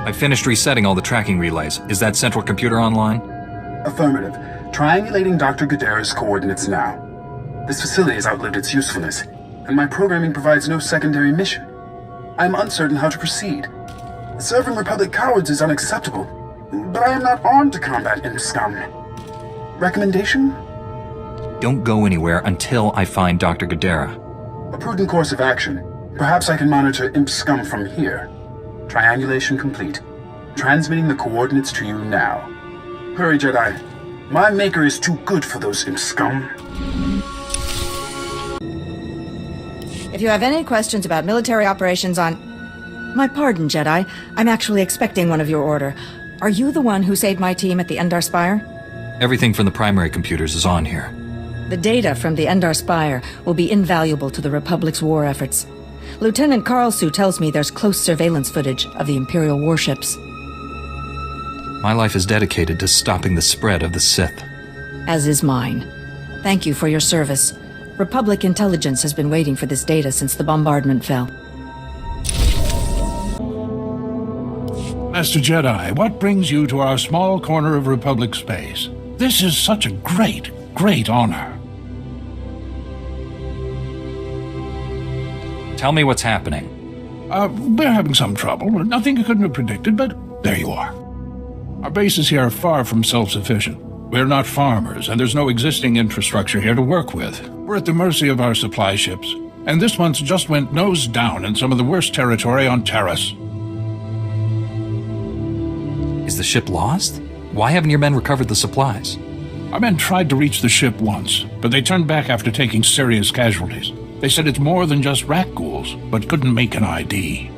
I finished resetting all the tracking relays. Is that central computer online? Affirmative. Triangulating Dr. Gadara's coordinates now. This facility has outlived its usefulness, and my programming provides no secondary mission. I am uncertain how to proceed. Serving Republic cowards is unacceptable, but I am not armed to combat imp scum. Recommendation? Don't go anywhere until I find Dr. Gadara. A prudent course of action. Perhaps I can monitor imp scum from here. Triangulation complete. Transmitting the coordinates to you now. Hurry, Jedi. My maker is too good for those imp scum. If you have any questions about military operations on... My pardon, Jedi. I'm actually expecting one of your order. Are you the one who saved my team at the Endar Spire? Everything from the primary computers is on here. The data from the Endar Spire will be invaluable to the Republic's war efforts. Lieutenant Carlsu tells me there's close surveillance footage of the Imperial warships. My life is dedicated to stopping the spread of the Sith. As is mine. Thank you for your service. Republic intelligence has been waiting for this data since the bombardment fell. Master Jedi, what brings you to our small corner of Republic space? This is such a great honor. Tell me what's happening. We're having some trouble. Nothing you couldn't have predicted, but there you are. Our bases here are far from self-sufficient. We're not farmers, and there's no existing infrastructure here to work with. We're at the mercy of our supply ships, and this one's just went nose down in some of the worst territory on Terrace. Is the ship lost? Why haven't your men recovered the supplies? Our men tried to reach the ship once, but they turned back after taking serious casualties. They said it's more than just rat ghouls, but couldn't make an ID.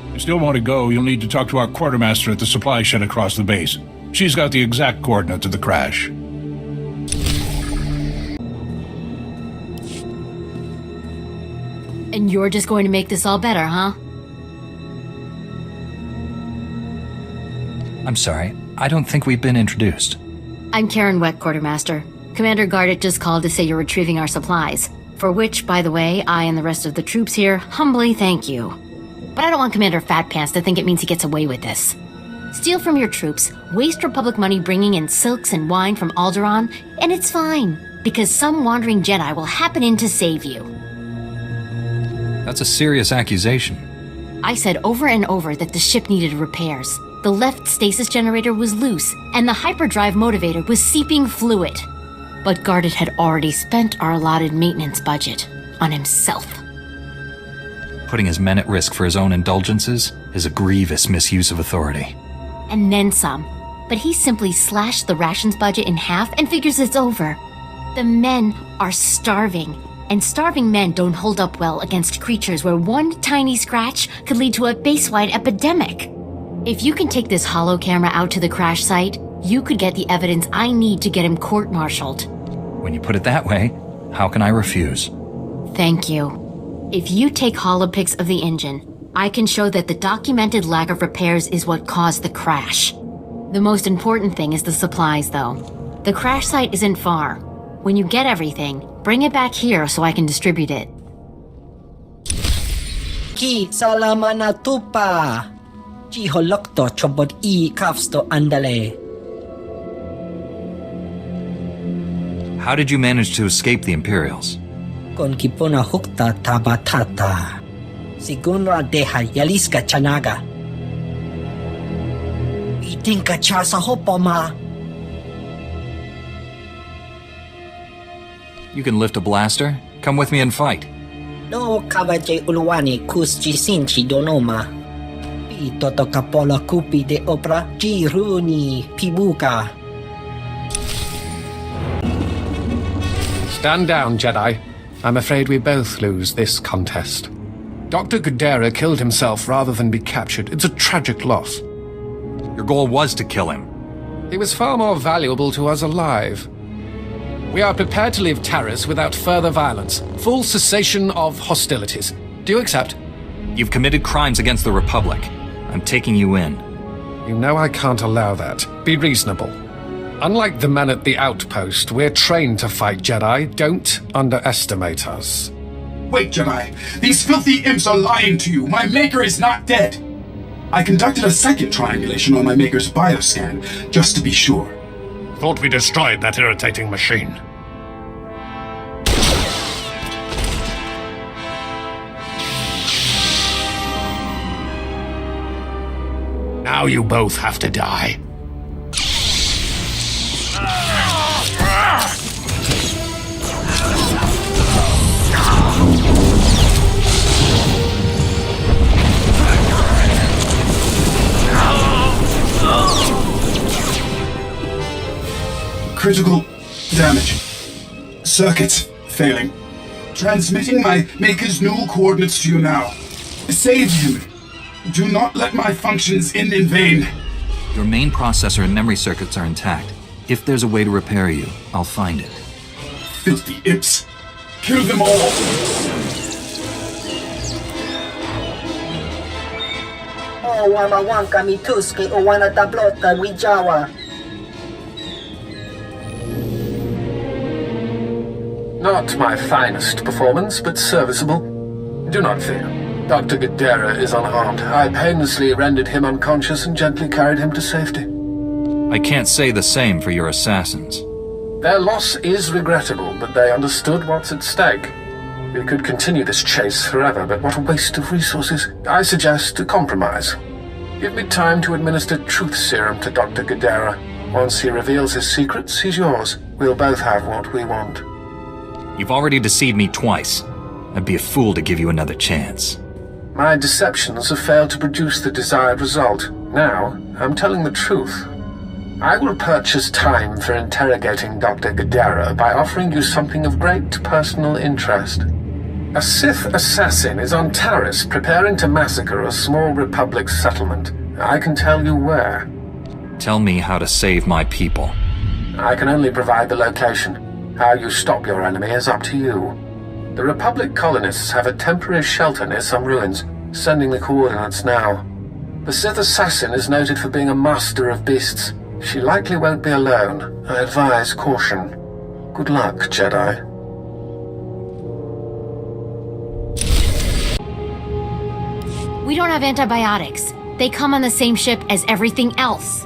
If you still want to go, you'll need to talk to our quartermaster at the supply shed across the base. She's got the exact coordinates of the crash. And you're just going to make this all better, huh? I'm sorry. I don't think we've been introduced. I'm Karen Weck, Quartermaster. Commander Gardet just called to say you're retrieving our supplies. For which, by the way, I and the rest of the troops here humbly thank you. But I don't want Commander Fat Pants to think it means he gets away with this. Steal from your troops, waste Republic money bringing in silks and wine from Alderaan, and it's fine, because some wandering Jedi will happen in to save you. That's a serious accusation. I said over and over that the ship needed repairs. The left stasis generator was loose, and the hyperdrive motivator was seeping fluid. But Gardet had already spent our allotted maintenance budget on himself. Putting his men at risk for his own indulgences is a grievous misuse of authority. And then some. But he simply slashed the rations budget in half and figures it's over. The men are starving, and starving men don't hold up well against creatures where one tiny scratch could lead to a base-wide epidemic. If you can take this holo camera out to the crash site, you could get the evidence I need to get him court-martialed. When you put it that way, how can I refuse? Thank you. If you take holopics of the engine, I can show that the documented lack of repairs is what caused the crash. The most important thing is the supplies, though. The crash site isn't far. When you get everything, bring it back here so I can distribute it. Ki salaman na tupa. Ci holokto chobot I kafsto andale. How did you manage to escape the Imperials? Con kipona hukta tabatata. Sigunra deha yaliska chanaga. Itinka cha sa hopoma. You can lift a blaster? Come with me and fight. No kawaje ulwani kusji sinchi donoma. Itoto kapola kupi de opera jiruni pibuka. Stand down, Jedi. I'm afraid we both lose this contest. Dr. Gadara killed himself rather than be captured. It's a tragic loss. Your goal was to kill him. He was far more valuable to us alive. We are prepared to leave Taris without further violence. Full cessation of hostilities. Do you accept? You've committed crimes against the Republic. I'm taking you in. You know I can't allow that. Be reasonable. Unlike the men at the outpost, we're trained to fight, Jedi. Don't underestimate us. Wait, Jedi. These filthy imps are lying to you. My maker is not dead. I conducted a second triangulation on my Maker's bioscan, just to be sure. Thought we destroyed that irritating machine. Now you both have to die. Critical damage. Circuits failing. Transmitting my Maker's new coordinates to you now. Save him. Do not let my functions end in vain. Your main processor and memory circuits are intact. If there's a way to repair you, I'll find it. Filthy imps. Kill them all. O wamawangka mituski o wana tablota wijawa. Not my finest performance, but serviceable. Do not fear. Dr. Gadara is unharmed. I painlessly rendered him unconscious and gently carried him to safety. I can't say the same for your assassins. Their loss is regrettable, but they understood what's at stake. We could continue this chase forever, but what a waste of resources. I suggest a compromise. Give me time to administer truth serum to Dr. Gadara. Once he reveals his secrets, he's yours. We'll both have what we want. You've already deceived me twice. I'd be a fool to give you another chance. My deceptions have failed to produce the desired result. Now, I'm telling the truth. I will purchase time for interrogating Dr. Gadara by offering you something of great personal interest. A Sith assassin is on Taris preparing to massacre a small Republic settlement. I can tell you where. Tell me how to save my people. I can only provide the location. How you stop your enemy is up to you. The Republic colonists have a temporary shelter near some ruins, sending the coordinates now. The Sith assassin is noted for being a master of beasts. She likely won't be alone. I advise caution. Good luck, Jedi. We don't have antibiotics. They come on the same ship as everything else.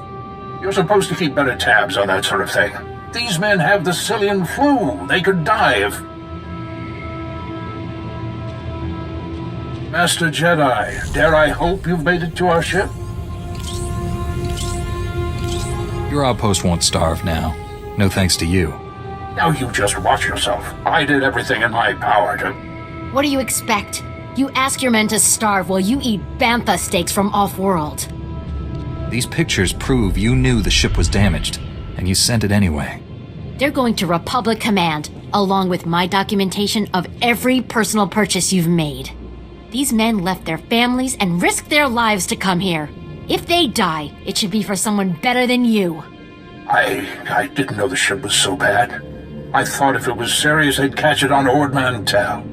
You're supposed to keep better tabs on that sort of thing. These men have the Cillian flu. They could die if... Master Jedi, dare I hope you've made it to our ship? Your outpost won't starve now. No thanks to you. Now you just watch yourself. I did everything in my power to... What do you expect? You ask your men to starve while you eat bantha steaks from off-world. These pictures prove you knew the ship was damaged, and you sent it anyway. They're going to Republic Command, along with my documentation of every personal purchase you've made. These men left their families and risked their lives to come here. If they die, it should be for someone better than you. I didn't know the ship was so bad. I thought if it was serious, they'd catch it on Ord Mantell.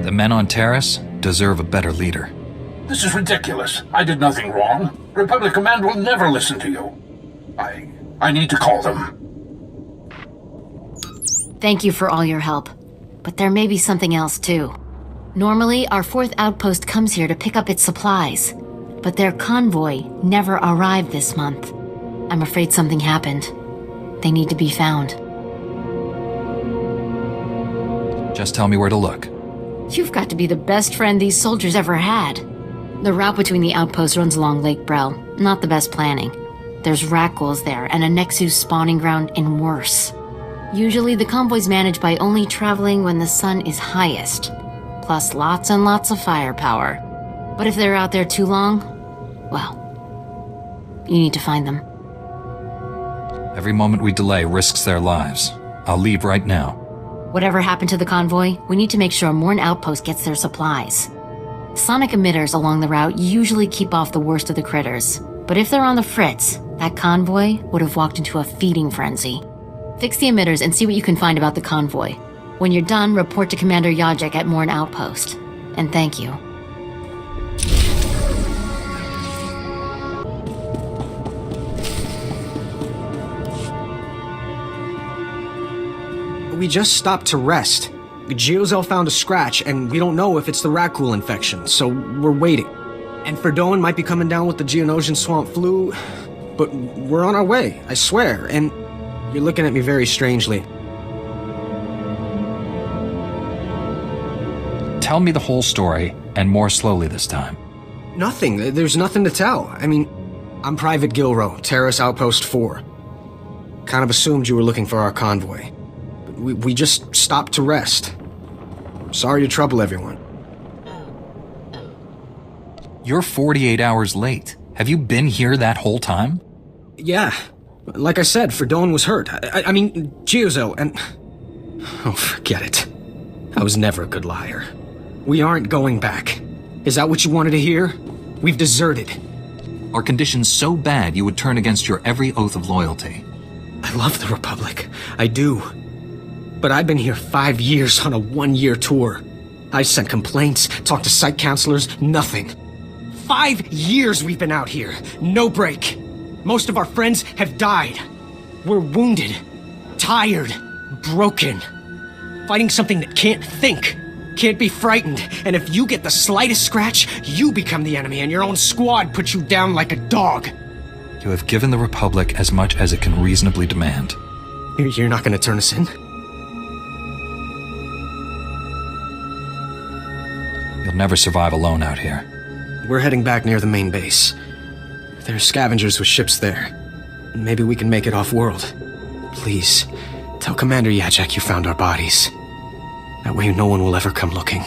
The men on Taris deserve a better leader. This is ridiculous. I did nothing wrong. Republic Command will never listen to you. I need to call them. Thank you for all your help. But there may be something else, too. Normally, our 4th outpost comes here to pick up its supplies. But their convoy never arrived this month. I'm afraid something happened. They need to be found. Just tell me where to look. You've got to be the best friend these soldiers ever had. The route between the outposts runs along Lake Brel. Not the best planning. There's Rakghouls there and a Nexus spawning ground in worse. Usually the convoy's managed by only traveling when the sun is highest. Plus lots and lots of firepower. But if they're out there too long, well, you need to find them. Every moment we delay risks their lives. I'll leave right now. Whatever happened to the convoy, we need to make sure Morn Outpost gets their supplies. Sonic emitters along the route usually keep off the worst of the critters. But if they're on the fritz, that convoy would have walked into a feeding frenzy. Fix the emitters and see what you can find about the convoy. When you're done, report to Commander Yajek at Morn Outpost. And thank you. We just stopped to rest. Geozel found a scratch, and we don't know if it's the Rakghoul infection, so we're waiting. And Verdone might be coming down with the Geonosian swamp flu, but we're on our way, I swear, and you're looking at me very strangely. Tell me the whole story, and more slowly this time. Nothing. There's nothing to tell. I mean, I'm Private Gilrow, Terrace Outpost 4. Kind of assumed you were looking for our convoy. But we just stopped to rest. Sorry to trouble everyone. You're 48 hours late. Have you been here that whole time? Yeah. Like I said, Verdone was hurt. I mean, Geozo, and... Oh, forget it. I was never a good liar. We aren't going back. Is that what you wanted to hear? We've deserted. Are conditions so bad you would turn against your every oath of loyalty? I love the Republic. I do. But I've been here 5 years on a 1-year tour. I've sent complaints, talked to site counselors, nothing. 5 years we've been out here. No break. Most of our friends have died. We're wounded, tired, broken. Fighting something that can't think. Can't be frightened, and if you get the slightest scratch, you become the enemy and your own squad puts you down like a dog. You have given the Republic as much as it can reasonably demand. You're not gonna turn us in? You'll never survive alone out here. We're heading back near the main base. There's scavengers with ships there. Maybe we can make it off-world. Please, tell Commander Yajek you found our bodies. That way no one will ever come looking.